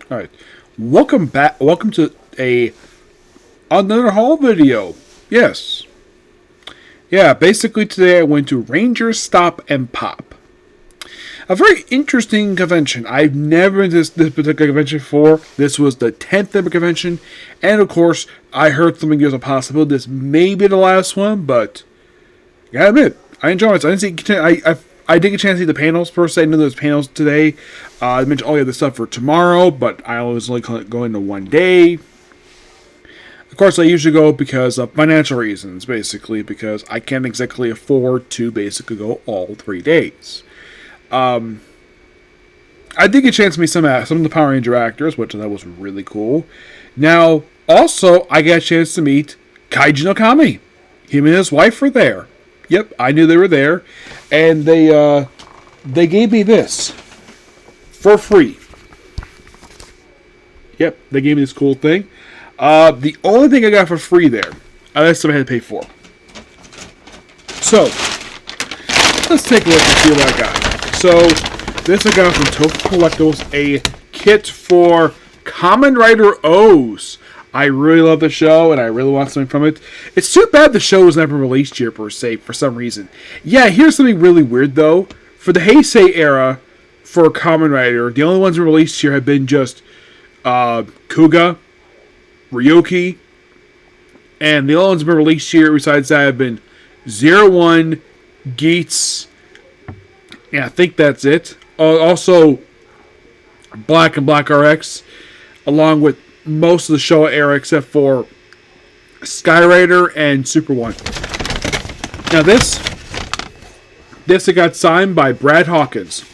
All right, welcome back. Welcome to another haul video. Yes, yeah. Basically, today I went to Rangerstop and Pop. A very interesting convention. I've never been to this particular convention before. This was the 10th ever convention, and of course, I heard something. There's a possibility this may be the last one, but I gotta admit, I enjoyed it. I didn't see. I didn't get a chance to see the panels per se. I know there's panels today. I mentioned all the other stuff for tomorrow, but I was only going to one day. Of course, I usually go because of financial reasons, basically, because I can't exactly afford to basically go all 3 days. I did get a chance to meet some of the Power Ranger actors, which that was really cool. Now, also, I got a chance to meet Kaiji no Kami. Him and his wife were there. Yep, I knew they were there, and they gave me this for free. Yep, they gave me this cool thing. The only thing I got for free there, that's something I had to pay for. So, let's take a look and see what I got. So, this I got from Tofu Collectibles, a kit for Kamen Rider O's. I really love the show, and I really want something from it. It's too bad the show was never released here, per se, for some reason. Yeah, here's something really weird, though. For the Heisei era, for Kamen Rider, the only ones released here have been just Kuga, Ryuki, and the only ones that have been released here besides that have been 01, Geats, yeah, I think that's it. Also, Black and Black RX, along with most of the Showa era except for Skyrider and Super 1. Now this got signed by Brad Hawkins,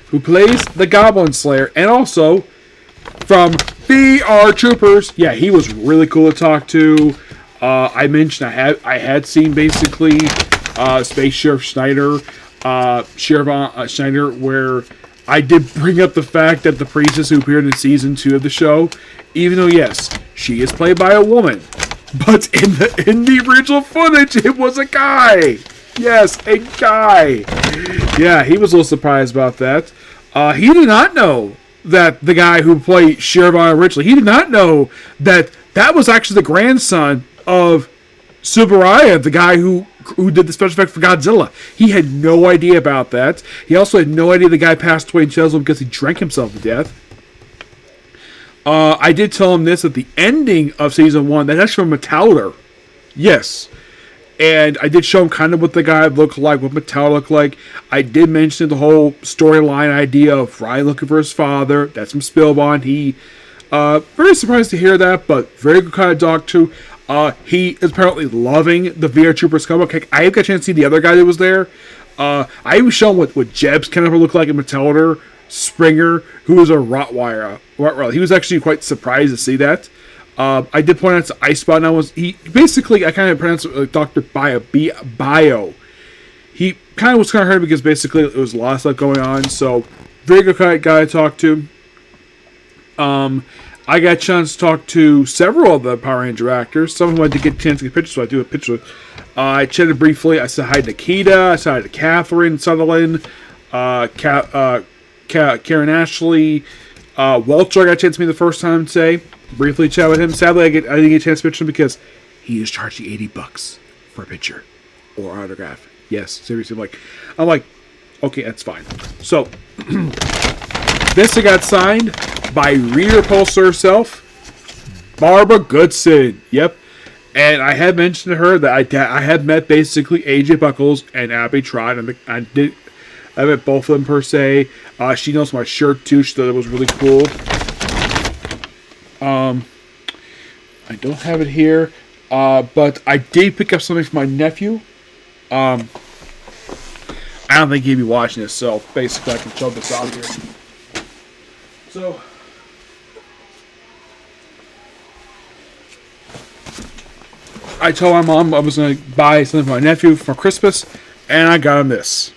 who plays the Goblin Slayer, and also from BR Troopers. Yeah, he was really cool to talk to. I mentioned I had seen basically Space Sheriff Schneider, Schneider, where I did bring up the fact that the priestess who appeared in season 2 of the show, even though yes, she is played by a woman, but in the original footage, it was a guy. Yes, a guy. Yeah, he was a little surprised about that. He did not know that the guy who played Shirvan originally, he did not know that was actually the grandson of Subaraya, the guy who did the special effect for Godzilla. He had no idea about that. He also had no idea the guy passed away in Chelsea because he drank himself to death. I did tell him this at the ending of season 1. That's actually from Metalder. Yes. And I did show him kind of what the guy looked like, what Metalder looked like. I did mention the whole storyline idea of Ryan looking for his father. That's from Spillbond. He, very surprised to hear that, but very good kind of dog too. He is apparently loving the VR Troopers comic. I got a chance to see the other guy that was there. I even showed him what Jeb's kind of looked like in Metalder. Springer, who was a Rottweiler. He was actually quite surprised to see that. I did point out to Icebot, and basically, I kind of pronounced it like Dr. Bio. He kind of was kind of hurt because basically it was a lot of stuff going on, so very good guy to talk to. I got a chance to talk to several of the Power Ranger actors. Some of them I did get a chance to get pictures, so I do a picture with. I chatted briefly. I said hi to Nikita. I said hi to Catherine Sutherland, Karen Ashley, Walter. I got a chance to meet the first time today. Briefly chat with him. Sadly, I didn't get a chance to picture him because he is charging $80 for a picture or autograph. Yes, seriously. I'm like, okay, that's fine. So this got signed by Reader Pulsar herself, Barbara Goodson. Yep. And I had mentioned to her that I had met basically AJ Buckles and Abby Trott, and I met both of them per se. She knows my shirt too. She thought it was really cool. I don't have it here, but I did pick up something for my nephew. I don't think he'd be watching this, so basically I can show this out here. So, I told my mom I was going to buy something for my nephew for Christmas, and I got him this.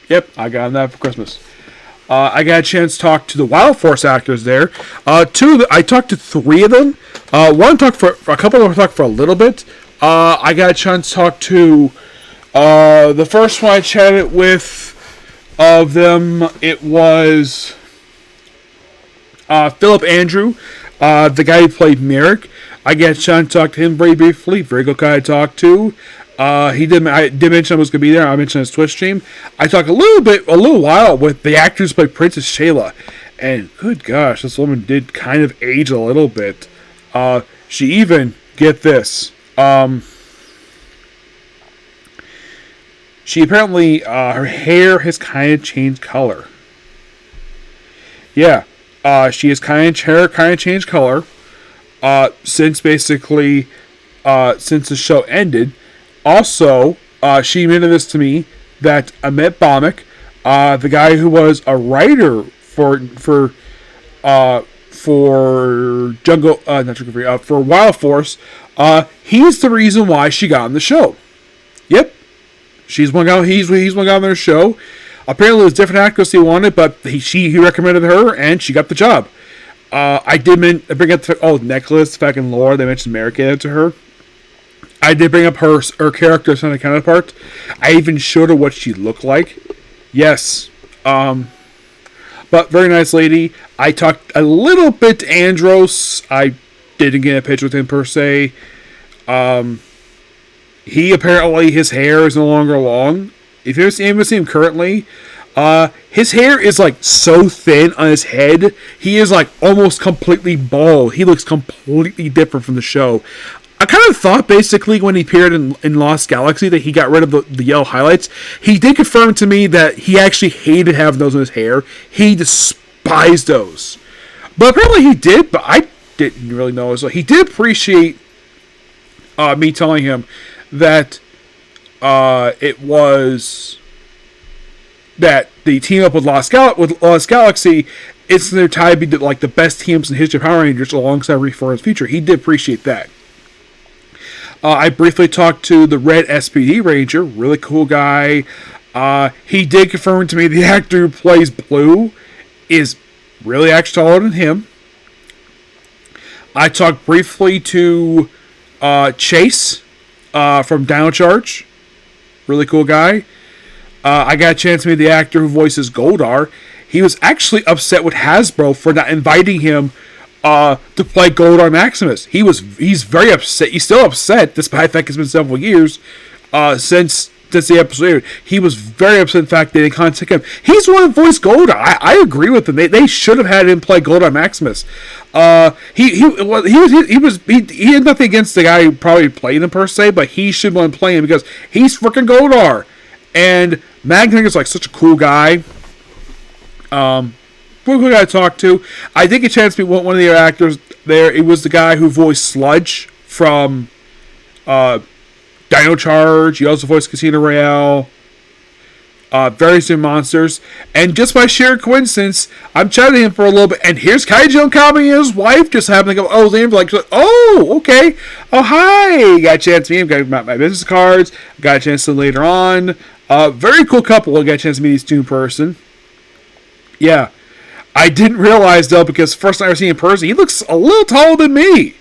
Yep, I got him that for Christmas. I got a chance to talk to the Wild Force actors there. I talked to 3 of them. One talked for a couple of them talked for a little bit. I got a chance to talk to the first one I chatted with of them. It was Philip Andrew, the guy who played Merrick. I got a chance to talk to him very briefly. Very good guy to talk to. I did mention I was going to be there. I mentioned his Twitch stream. I talked a little while with the actress who played Princess Shayla. And good gosh, this woman did kind of age a little bit. She even, get this, she apparently, her hair has kind of changed color. Yeah, she has kind of changed color since basically since the show ended. Also, she admitted this to me that Amit Bhawmik, the guy who was a writer for Jungle, not Jungle Free, for Wild Force, he's the reason why she got on the show. Yep, he's one guy on their show. Apparently, it was a different actress he wanted, but he recommended her, and she got the job. I did bring up Necklace, fucking Laura. They mentioned American to her. I did bring up her character as a counterpart. I even showed her what she looked like. Yes. But very nice lady. I talked a little bit to Andros. I didn't get a picture with him per se. He apparently, his hair is no longer long. If you ever see him currently, his hair is like so thin on his head. He is like almost completely bald. He looks completely different from the show. I kind of thought basically when he appeared in Lost Galaxy that he got rid of the yellow highlights. He did confirm to me that he actually hated having those in his hair. He despised those. But apparently he did, but I didn't really know. So he did appreciate me telling him that it was that the team up with Lost Galaxy, it's their time to be like the best teams in the history of Power Rangers alongside Reform's future. He did appreciate that. I briefly talked to the Red SPD Ranger, really cool guy. He did confirm to me the actor who plays Blue is really actually taller than him. I talked briefly to Chase from Dino Charge, really cool guy. I got a chance to meet the actor who voices Goldar. He was actually upset with Hasbro for not inviting him to play Goldar Maximus. He's very upset. He's still upset, despite the fact it's been several years since the episode aired. He was very upset the fact they didn't contact him. He's the one who voiced Goldar. I agree with them. They should have had him play Goldar Maximus. He had nothing against the guy who probably played him per se, but he should want to play him because he's freaking Goldar. And Magnetic is like such a cool guy. Cool guy to talk to. I did get a chance to meet one of the actors there. It was the guy who voiced Sludge from Dino Charge. He also voiced Casino Royale. Various new monsters. And just by sheer coincidence, I'm chatting to him for a little bit. And here's Kaiju Kami and his wife just happening to go, okay. Oh, hi. Got a chance to meet him. Got my business cards. Got a chance to later on. Very cool couple. I got a chance to meet these two in person. Yeah. I didn't realize, though, because first time I ever seen him in person, he looks a little taller than me.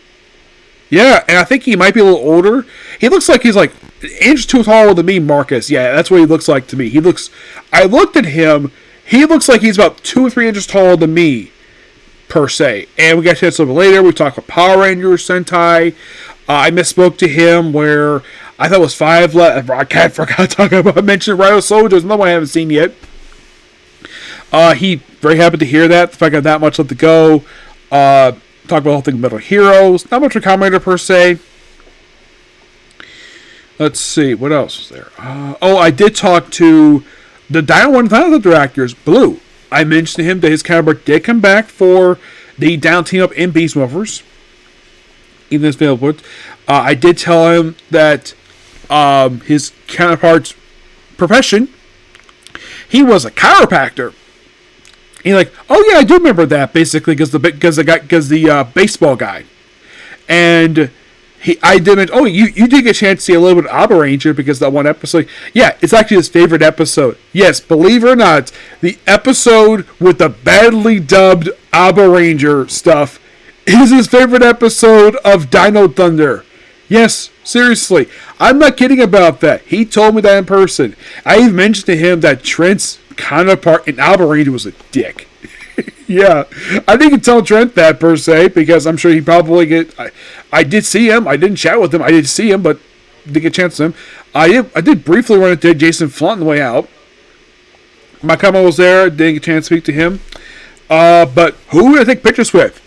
Yeah, and I think he might be a little older. He looks like he's like an inch too taller than me, Marcus. Yeah, that's what he looks like to me. I looked at him, he looks like he's about 2 or 3 inches taller than me, per se. And we got a chance a little bit later. We talked about Power Rangers, Sentai. I misspoke to him where I thought it was 5 left. I forgot to talk about, I mentioned Rhino Soldiers, another one I haven't seen yet. He very happy to hear that. The fact I got that much left to go. Talk about the whole thing of Metal Heroes. Not much of a commenter per se. Let's see. What else was there? I did talk to the Dino 1000 directors, Blue. I mentioned to him that his counterpart did come back for the Dino team up in Beast Morphers. Even this available. I did tell him that his counterpart's profession, he was a chiropractor. He's like, oh yeah, I do remember that basically because the baseball guy, and I did mention, you did get a chance to see a little bit of Abba Ranger because that one episode, yeah, it's actually his favorite episode. Yes, believe it or not, the episode with the badly dubbed Abba Ranger stuff is his favorite episode of Dino Thunder. Yes, seriously, I'm not kidding about that. He told me that in person. I even mentioned to him that Trent's counterpart in Alba Ranger was a dick. Yeah, I think you tell Trent that per se because I'm sure he probably get. I did see him. I didn't chat with him. I did see him, but didn't get a chance to him. I did briefly run into Jason Flunt on the way out. My comment was there. Didn't get a chance to speak to him. But who would I take pictures with?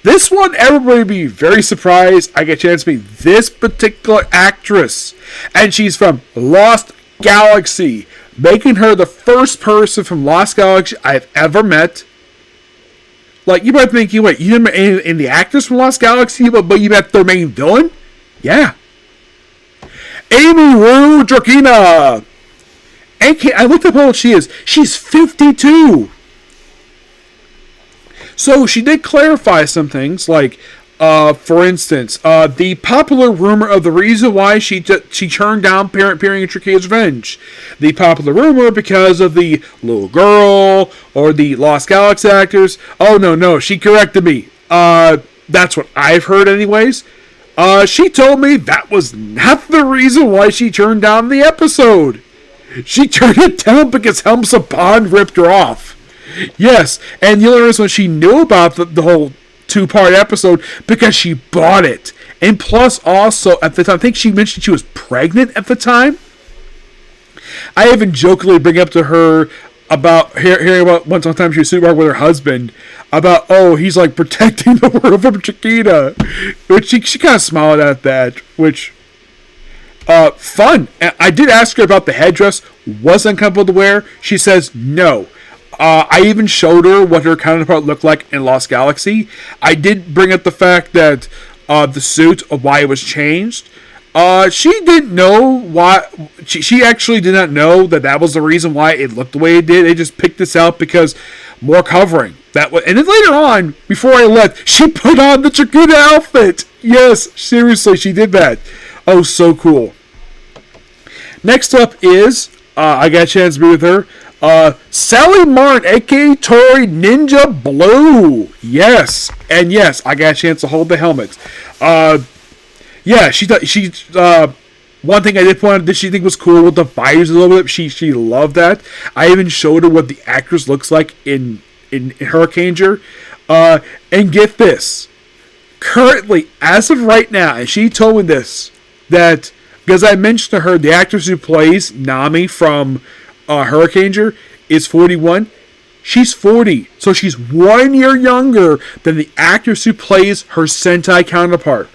This one, everybody would be very surprised. I get a chance to meet this particular actress, and she's from Lost Galaxy, making her the first person from Lost Galaxy I've ever met. Like, you might be thinking, wait, you met in the actors from Lost Galaxy, but you met their main villain? Yeah. Amy Rue Drakina. I looked up how old she is. She's 52. So she did clarify some things, like, for instance, the popular rumor of the reason why she turned down appearing in Trikia's Revenge. The popular rumor because of the little girl or the Lost Galaxy actors. Oh, no, she corrected me. That's what I've heard anyways. She told me that was not the reason why she turned down the episode. She turned it down because Helmsa Bond ripped her off. Yes, and the only reason she knew about the whole 2-part episode because she bought it. And plus also, at the time, I think she mentioned she was pregnant at the time. I even jokingly bring up to her about hearing about one time she was supermarket with her husband about, he's like protecting the world from Chiquita. Which she kind of smiled at that, which... fun. I did ask her about the headdress. Was uncomfortable to wear? She says no. I even showed her what her counterpart looked like in Lost Galaxy. I did bring up the fact that the suit, of why it was changed. She didn't know why. She actually did not know that was the reason why it looked the way it did. They just picked this out because more covering. And then later on, before I left, she put on the Chakuta outfit. Yes, seriously, she did that. Oh, so cool. Next up is, I got a chance to be with her, Sally Martin, aka Tori Ninja Blue. Yes, and yes, I got a chance to hold the helmet. Yeah, she one thing I did point out that she think was cool with the visors a little bit. She loved that. I even showed her what the actress looks like in Hurricaneger. And get this, currently, as of right now, and she told me this, that because I mentioned to her the actress who plays Nami from Hurricaneger is 41. She's 40, so she's 1 year younger than the actress who plays her Sentai counterpart.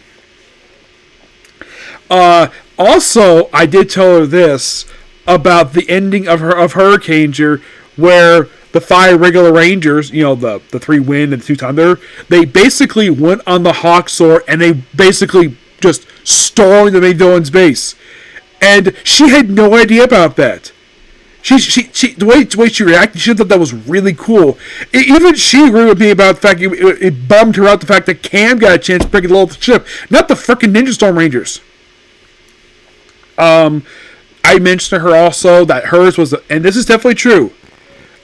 Also, I did tell her this about the ending of Hurricaneger, where the 5 regular Rangers, the 3 Wind and the 2 Thunder, they basically went on the Hawk Sword and they basically just stormed the main villain's base. And she had no idea about that. The way she reacted, she thought that was really cool. Even she agreed with me about the fact it bummed her out the fact that Cam got a chance to break the little ship, not the freaking Ninja Storm Rangers. I mentioned to her also that hers was, and this is definitely true,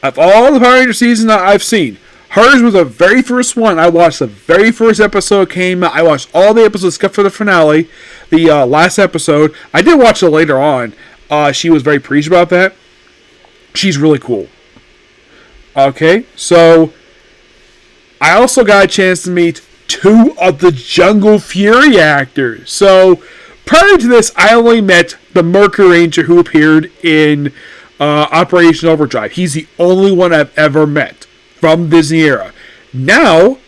of all the Power Ranger seasons that I've seen, hers was the very first one. I watched the very first episode came out. I watched all the episodes except for the finale, the last episode. I did watch it later on. She was very pleased about that. She's really cool. Okay, so I also got a chance to meet 2 of the Jungle Fury actors. So prior to this, I only met the Mercury Ranger who appeared in Operation Overdrive. He's the only one I've ever met from Disney era. Now,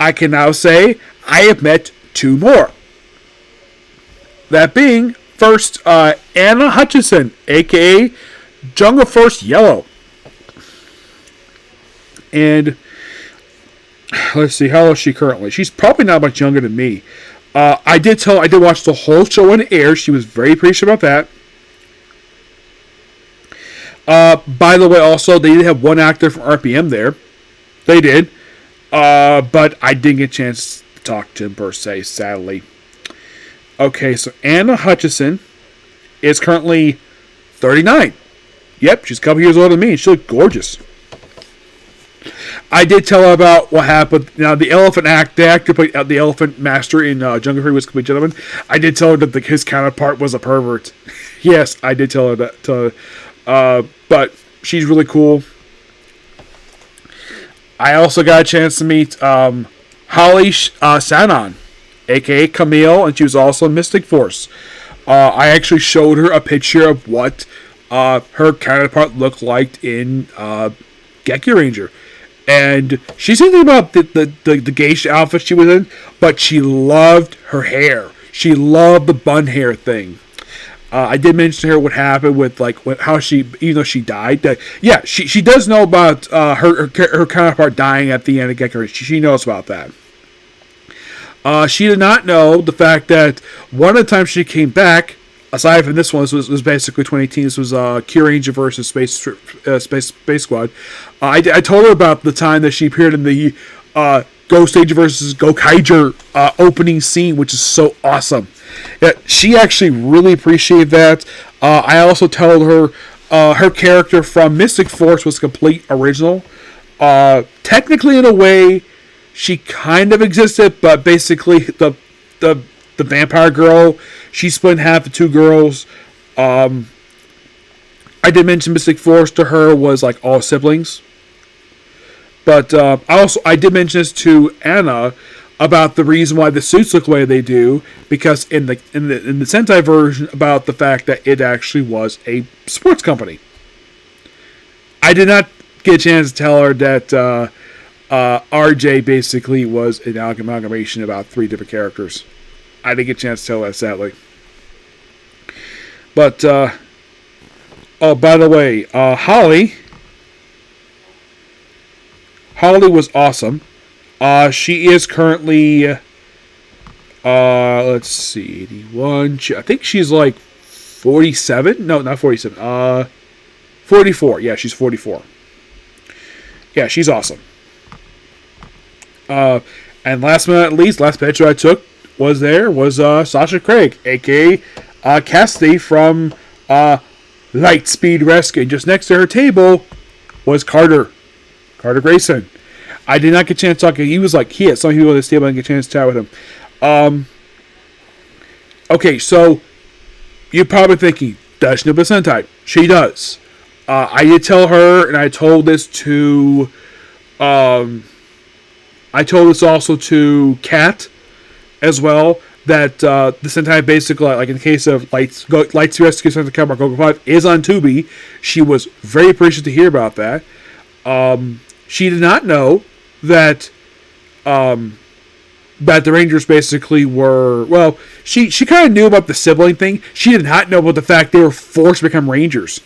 I can now say I have met 2 more. That being, first, Anna Hutchison, a.k.a. Jungle Force Yellow. And let's see, how old is she currently? She's probably not much younger than me. I did watch the whole show when it aired. She was very appreciative about that. By the way, also, they did have one actor from RPM there. They did. But I didn't get a chance to talk to him per se, sadly. Okay, so Anna Hutchison is currently 39. Yep, she's a couple years older than me, and she looked gorgeous. I did tell her about what happened. Now, the actor played the Elephant Master in Jungle Fury was a complete gentleman. I did tell her that his counterpart was a pervert. Yes, I did tell her that. But she's really cool. I also got a chance to meet Holly Sanon, aka Camille, and she was also in Mystic Force. I actually showed her a picture of what her counterpart looked like in Geki Ranger. And she said something about the geisha outfit she was in, but she loved her hair. She loved the bun hair thing. I did mention to her what happened with how she, even though she died. Yeah, she does know about her counterpart dying at the end of Geki Ranger. She knows about that. She did not know the fact that one of the times she came back, aside from this one, this was basically 2018. This was Kyuranger versus Space Squad. I told her about the time that she appeared in the Ghost Age versus Gokaiger opening scene, which is so awesome. Yeah, she actually really appreciated that. I also told her her character from Mystic Force was complete original. Technically, in a way, she kind of existed, but basically the vampire girl, she split in half the two girls. I did mention Mystic Force to her was like all siblings. But I did mention this to Anna about the reason why the suits look the way they do, because in the Sentai version, about the fact that it actually was a sports company. I did not get a chance to tell her that RJ basically was an amalgamation about 3 different characters. I didn't get a chance to tell that, sadly. But oh, by the way, Holly was awesome. She is currently, let's see, 81. I think she's like 47. No, not 47. 44. Yeah, she's 44. Yeah, she's awesome. And last but not least, last picture I took was Sasha Craig, aka Cassidy from Lightspeed Rescue. And just next to her table was Carter Grayson. I did not get a chance to talk. He had some people at this table. I didn't get a chance to chat with him. Okay, so you're probably thinking, does she know about Sentai? She does. I did tell her, and I told this to, I told this also to Kat as well, that the Sentai basically, like in the case of Lights Rescue Sentai Cowboy Gogo 5, is on Tubi. She was very appreciative to hear about that. She did not know that that the Rangers basically were, well, she kind of knew about the sibling thing. She did not know about the fact they were forced to become Rangers,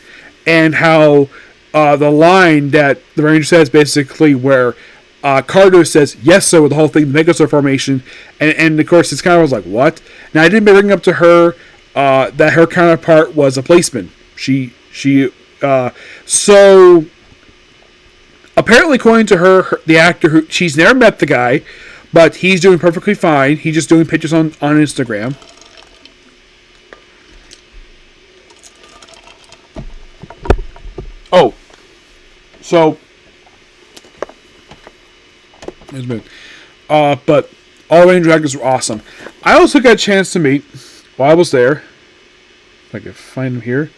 and how the line that the Ranger says basically where Carter says yes sir with the whole thing, the Megazord formation, and of course it's kind of was like, what? Now I didn't bring up to her that her counterpart was a policeman. So apparently, according to her, the actor, she's never met the guy, but he's doing perfectly fine. He's just doing pictures on Instagram. Oh, so, but all Ranger actors were awesome. I also got a chance to meet, while I was there, if I can find him here.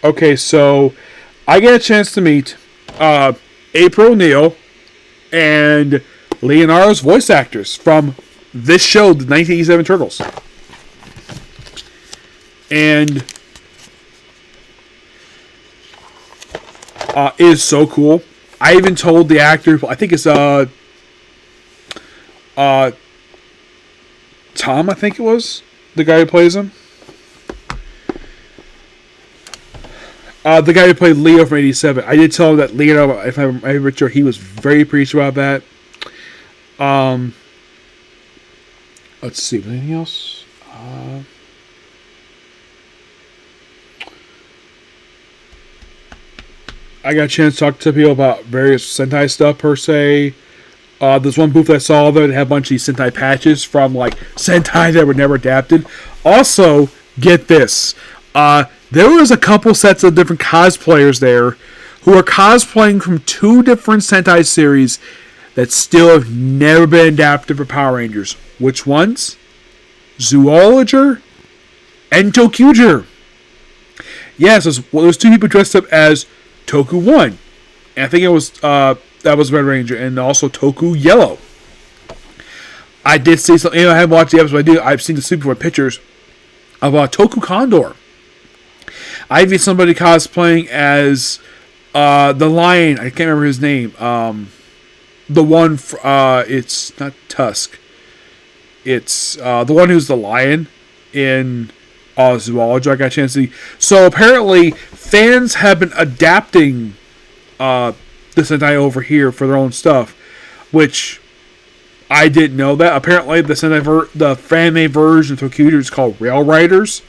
Okay, so I get a chance to meet April O'Neil and Leonardo's voice actors from this show, the 1987 Turtles. And it is so cool. I even told the actor, I think it's Tom, I think it was, the guy who plays him. The guy who played Leo from 87. I did tell him that Leo, if I remember sure, he was very appreciative about that. Let's see, anything else? I got a chance to talk to people about various Sentai stuff per se. There's one booth I saw there that had a bunch of these Sentai patches from like Sentai that were never adapted. Also, get this. There was a couple sets of different cosplayers there who are cosplaying from 2 different Sentai series that still have never been adapted for Power Rangers. Which ones? Zoologer and Tokuger. Yes, there's 2 people dressed up as Toku 1 And I think it was that was Red Ranger, and also Toku Yellow. I did see something. I haven't watched the episode. I've seen the Super pictures of Toku Condor. I even somebody cosplaying as the lion. I can't remember his name. The one. It's not Tusk. It's the one who's the lion in Zoology. I got a chance to see. So apparently, fans have been adapting this Sentai over here for their own stuff, which I didn't know that. Apparently, the Sentai the fan-made version of Tokuger is called Rail Riders,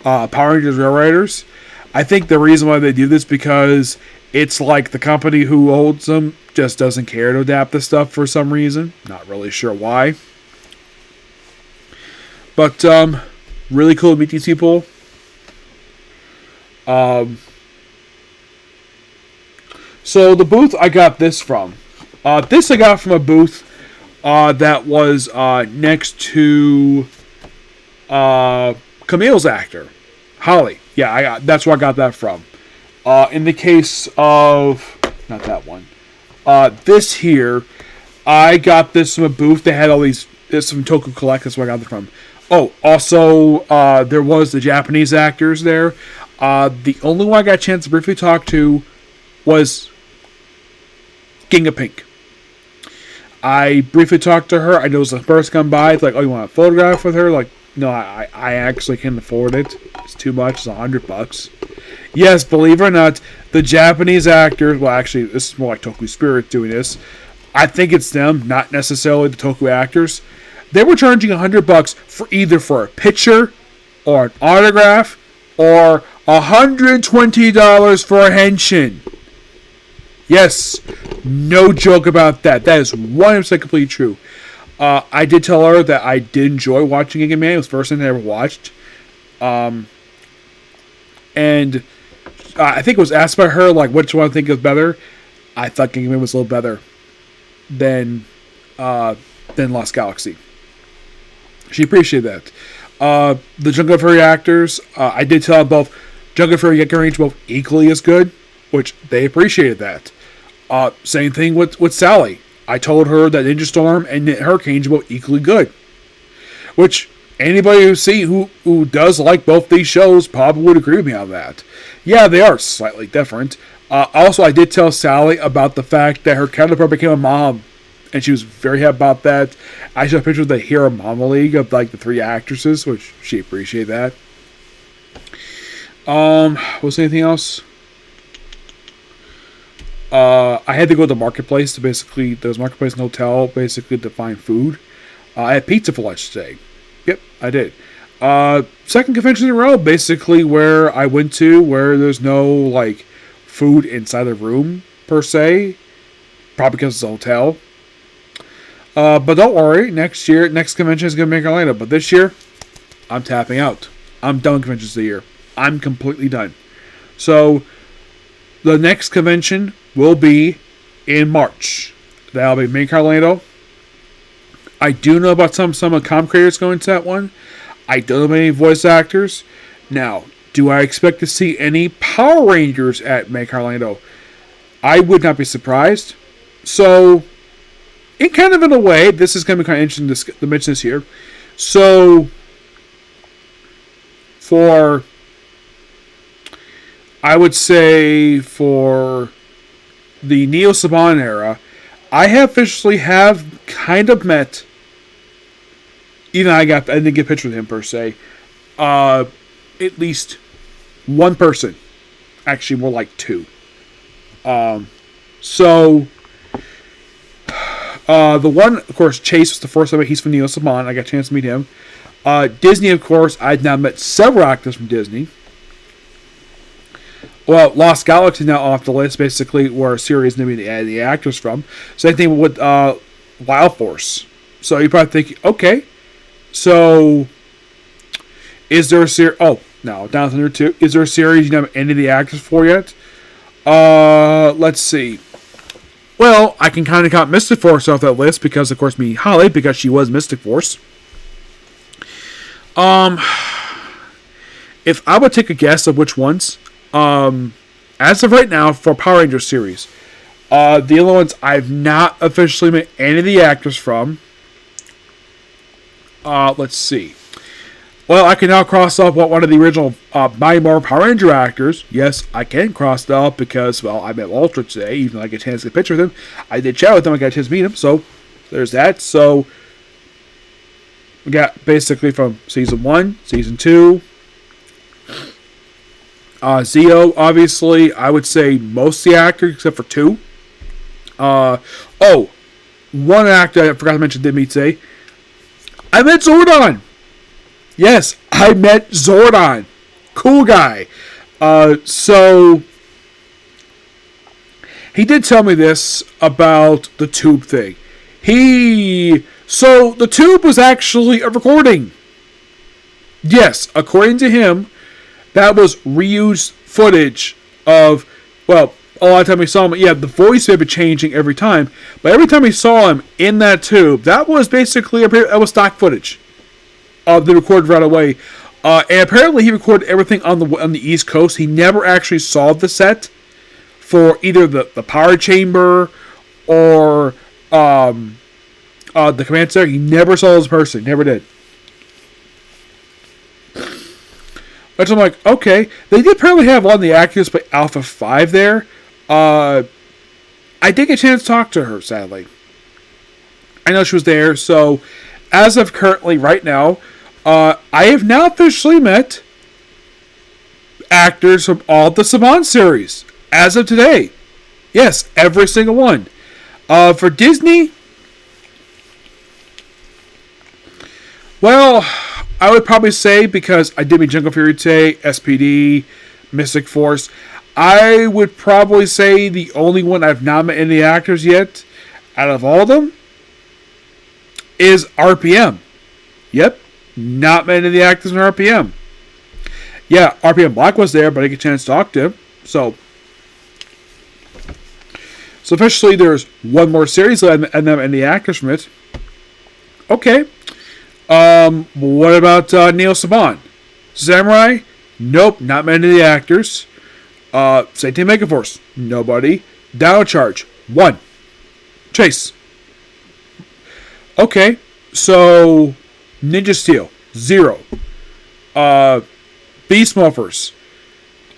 Power Rangers Rail Riders. I think the reason why they do this because it's like the company who owns them just doesn't care to adapt this stuff for some reason. Not really sure why. But really cool to meet these people. So the booth I got this from. This I got from a booth that was next to Camille's actor, Holly. Yeah, that's where I got that from. In the case of not that one, this here, I got this from a booth. They had all these. This from Toku Collect. That's where I got it from. Oh, also there was the Japanese actors there. The only one I got a chance to briefly talk to was Ginga Pink. I briefly talked to her. I know it was the first come by. It's like, oh, you want a photograph with her? Like, no, I actually can't afford it. It's too much. It's $100. Yes, believe it or not, the Japanese actors. Well, actually, this is more like Toku Spirit doing this. I think it's them, not necessarily the Toku actors. They were charging $100 for either for a picture, or an autograph, or $120 for a henshin. Yes, no joke about that. That is 100% completely true. I did tell her that I did enjoy watching Ginga Man. It was the first thing I ever watched. And I think it was asked by her, like, which one I think is better. I thought Ginga Man was a little better than Lost Galaxy. She appreciated that. The Jungle Fury actors, I did tell them both Jungle Fury and Gekko Ranger both equally as good, which they appreciated that. Same thing with Sally. I told her that Ninja Storm and Hurricane are both equally good. Which anybody who does like both these shows probably would agree with me on that. Yeah, they are slightly different. Also, I did tell Sally about the fact that her counterpart became a mom. And she was very happy about that. I showed a picture of the Hero Mama League of like the 3 actresses, which she appreciated that. Was there anything else? I had to go to the marketplace to basically, there was a marketplace and hotel basically to find food. I had pizza for lunch today. Yep, I did. Second convention in a row, basically where I went to, where there's no like food inside the room per se, probably because it's a hotel. But don't worry, next convention is going to make Orlando. But this year, I'm tapping out. I'm done with conventions this year. I'm completely done. So, the next convention will be in March. That'll be Make Orlando. I do know about some of the comp creators going to that one. I don't know about any voice actors. Now, do I expect to see any Power Rangers at Make Orlando? I would not be surprised. So, in a way, this is going to be kind of interesting to mention this here. So, I would say for the Neo Saban era, I officially have kind of met, even I didn't get a picture with him per se, at least one person. Actually, more like 2. The one, of course, Chase was the first time. He's from Neo Saban. I got a chance to meet him. Disney, of course, I've now met several actors from Disney. Well, Lost Galaxy now off the list, basically, where a series to be the actors from. Same thing with Wild Force. So you probably think, okay, so is there a series? Oh, no, Down Thunder 2. Is there a series you don't have any of the actors for yet? Let's see. Well, I can kind of count Mystic Force off that list because, of course, me Holly, because she was Mystic Force. If I would take a guess of which ones, as of right now, for Power Rangers series, The other ones I've not officially met any of the actors from. Let's see. Well, I can now cross off one of the original Mighty Morphin Power Ranger actors. Yes, I can cross that off because, well, I met Walter today. Even though I get a chance to get a picture with him, I did chat with him. I got a chance to meet him. So, there's that. So, we got basically from Season 1, Season 2. Zeo, obviously, I would say most of the actors except for 2. One actor I forgot to mention did meet today. I met Zordon! Yes, I met Zordon. Cool guy. So, he did tell me this about the tube thing. So, the tube was actually a recording. Yes, according to him, that was reused footage of, well, a lot of time we saw him, the voice may be changing every time, but every time we saw him in that tube, that was basically, that was stock footage. They recorded right away. And apparently he recorded everything on the East Coast. He never actually saw the set for either the power chamber or the command center. He never saw this person. Never did. But I'm like, okay. They did apparently have one of the actors play Alpha 5 there. I did get a chance to talk to her, sadly. I know she was there. So, as of currently, right now, I have now officially met actors from all the Saban series. As of today. Yes, every single one. For Disney, well, I would probably say, because I did meet Jungle Fury today, SPD, Mystic Force, I would probably say the only one I've not met any actors yet, out of all of them, is RPM. Yep, not many of the actors in RPM. Yeah, RPM Black was there, but I didn't get a chance to talk to him. So officially, there's one more series and then the actors from it. Okay. What about Neil Saban? Samurai? Nope, not many of the actors. Same Team Megaforce? Nobody. Down Charge? 1. Chase? Okay, so Ninja Steel? 0. Beast Morphers?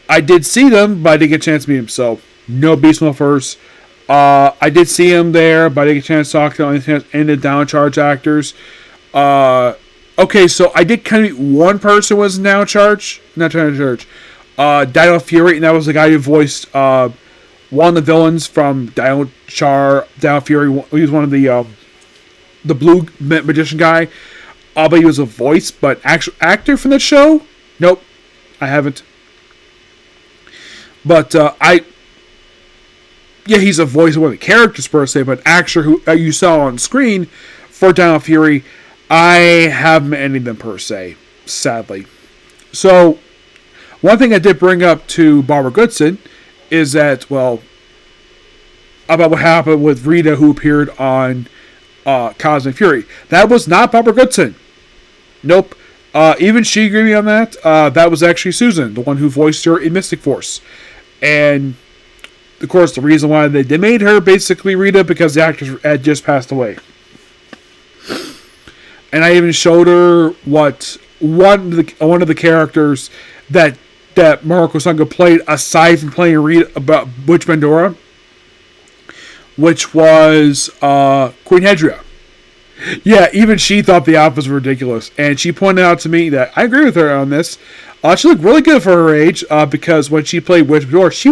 I did see them, but I didn't get a chance to meet them, so no Beast Morphers. I did see him there, but I didn't get a chance to talk to any of the Down Charge actors. Okay, so I did kind of meet one person was in Down Charge. Not Down Charge. Dino Fury, and that was the guy who voiced one of the villains from Dino Fury. He was one of the blue magician guy. But he was a voice, but actual actor from that show? Nope, I haven't. But he's a voice of one of the characters per se, but actor who you saw on screen for Dino Fury, I haven't met any of them per se, sadly. So, one thing I did bring up to Barbara Goodson is that, well, about what happened with Rita, who appeared on Cosmic Fury. That was not Barbara Goodson. Nope. Even she agreed with me on that. That was actually Susan, the one who voiced her in Mystic Force. And, of course, the reason why they made her basically Rita because the actress had just passed away. And I even showed her what one of the characters that Mariko Sanga played aside from playing Rita about Butch Bandura, which was Queen Hedria. Yeah, even she thought the outfits were ridiculous, and she pointed out to me that I agree with her on this. She looked really good for her age because when she played Butch Bandura, she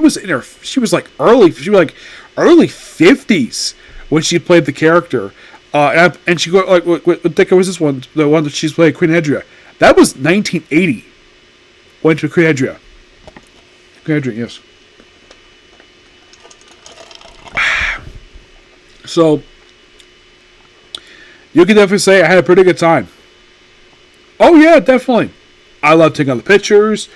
was like early 50s when she played the character. And she go like, what was this one? The one that she's played, Queen Hedria. That was 1980. Went to Queen Hedria. Queen Hedria, yes. So, you can definitely say I had a pretty good time. Oh yeah, definitely. I love taking all the pictures.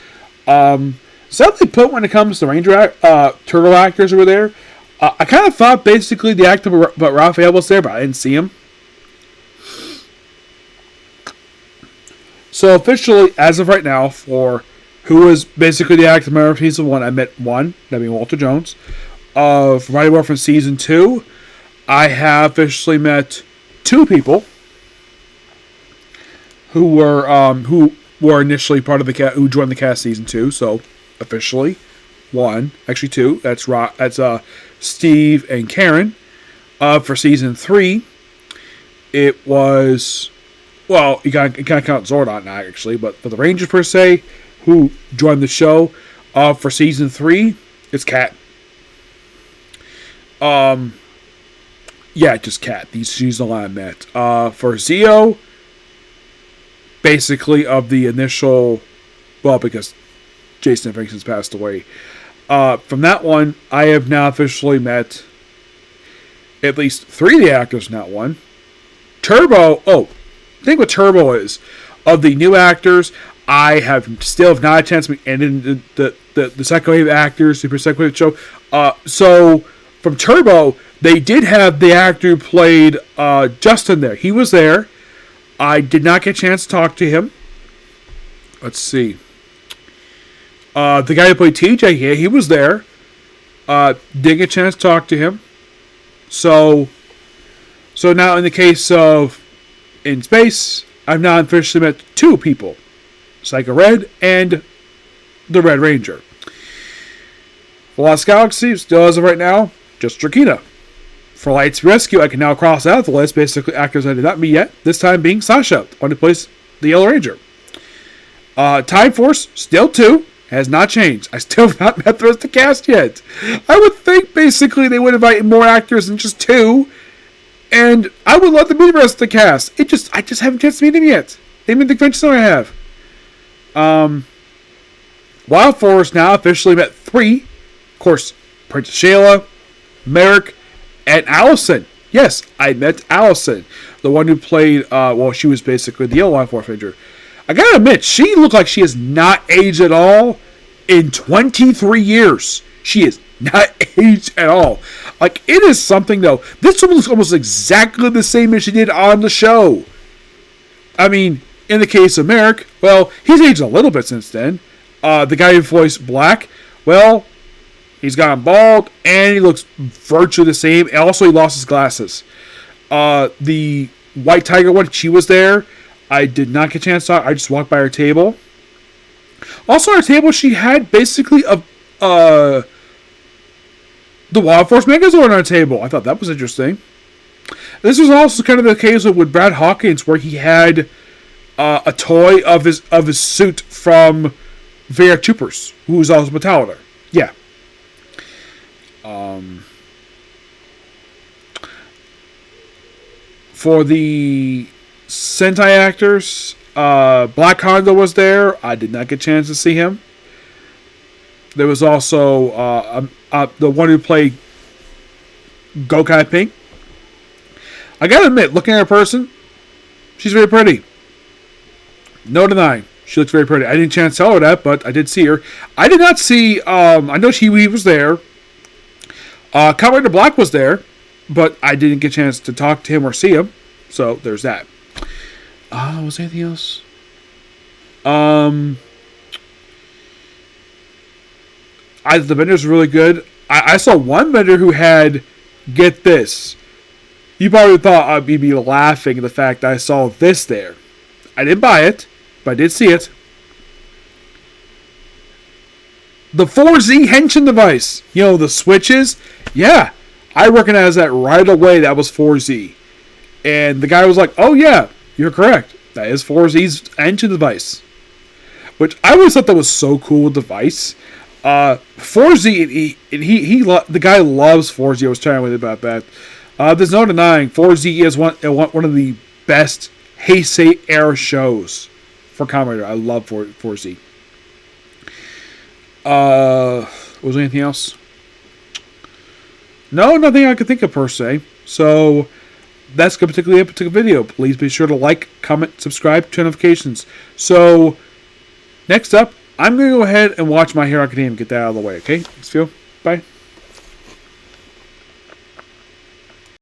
Something put when it comes to Turtle actors over there. I kind of thought basically the actor, but Raphael was there, but I didn't see him. So officially, as of right now, for who is basically the actor of Season 1, I met one, that being Walter Jones. of Mighty Morphin Season 2, I have officially met 2 people who were initially part of the cast, who joined the cast Season 2. So officially, 1, actually 2. That's Steve and Karen. For Season 3, it was, well, you can't count Zordon now, actually, but for the Rangers per se, who joined the show, for Season 3, it's Kat. Yeah, just Kat. She's the one I met. For Zio, basically of the initial, well, because Jason Frankson's passed away. From that one, I have now officially met at least 3 of the actors in that one. Turbo, the thing with Turbo is, of the new actors, I still have not a chance to meet any of the second wave actors, super second wave show. So, from Turbo, they did have the actor who played Justin there. He was there. I did not get a chance to talk to him. Let's see. The guy who played TJ here, he was there. Didn't get a chance to talk to him. So now in the case of In Space, I've now officially met 2 people. Psycho Red and the Red Ranger. For Lost Galaxy, still as of right now, just Drakina. For Lights Rescue, I can now cross out the list, basically actors I did not meet yet, this time being Sasha, the one who plays the Yellow Ranger. Time Force, still 2, has not changed. I still have not met the rest of the cast yet. I would think, basically, they would invite more actors than just 2, and I would love to meet the rest of the cast. I just haven't chance to meet them yet. Even at the convention I have. Wild Force now officially met 3. Of course, Princess Shayla, Merrick, and Allison. Yes, I met Allison. The one who played, she was basically the Yellow Wild Force Ranger. I gotta admit, she looked like she has not aged at all in 23 years. She is not aged at all. Like, it is something, though. This one looks almost exactly the same as she did on the show. I mean, in the case of Merrick, well, he's aged a little bit since then. The guy who voiced Black, well, he's gone bald, and he looks virtually the same. And also, he lost his glasses. The White Tiger one, she was there. I did not get a chance to talk. I just walked by her table. Also, on her table, she had basically the Wild Force Megazord on her table. I thought that was interesting. This was also kind of the case with Brad Hawkins, where he had a toy of his suit from VR Troopers, who was also Metallica. Yeah. For the Sentai actors, Black Hondo was there. I did not get a chance to see him. There was also the one who played Gokai Pink. I gotta admit, looking at her person, she's very pretty. No denying. She looks very pretty. I didn't chance to tell her that, but I did see her. I did not see, I know he was there. Commander Black was there, but I didn't get a chance to talk to him or see him. So, there's that. Was there anything else? The vendors were really good. I saw one vendor who had, get this, you probably thought I'd be laughing at the fact that I saw this there. I didn't buy it, but I did see it. The 4Z Henshin device. You know, the switches. Yeah, I recognized that right away. That was 4Z. And the guy was like, oh yeah, you're correct. That is 4Z's Henshin device. Which I always thought that was so cool device. 4Z, the guy loves 4Z. I was chatting with him about that. There's no denying 4Z is one of the best Heisei era shows for Kamen Rider. I love 4Z. Was there anything else? No, nothing I could think of per se. So that's particularly a particular video. Please be sure to like, comment, subscribe, turn notifications. So next up, I'm going to go ahead and watch My Hero Academia and get that out of the way. Okay? Thanks, Phil. Bye.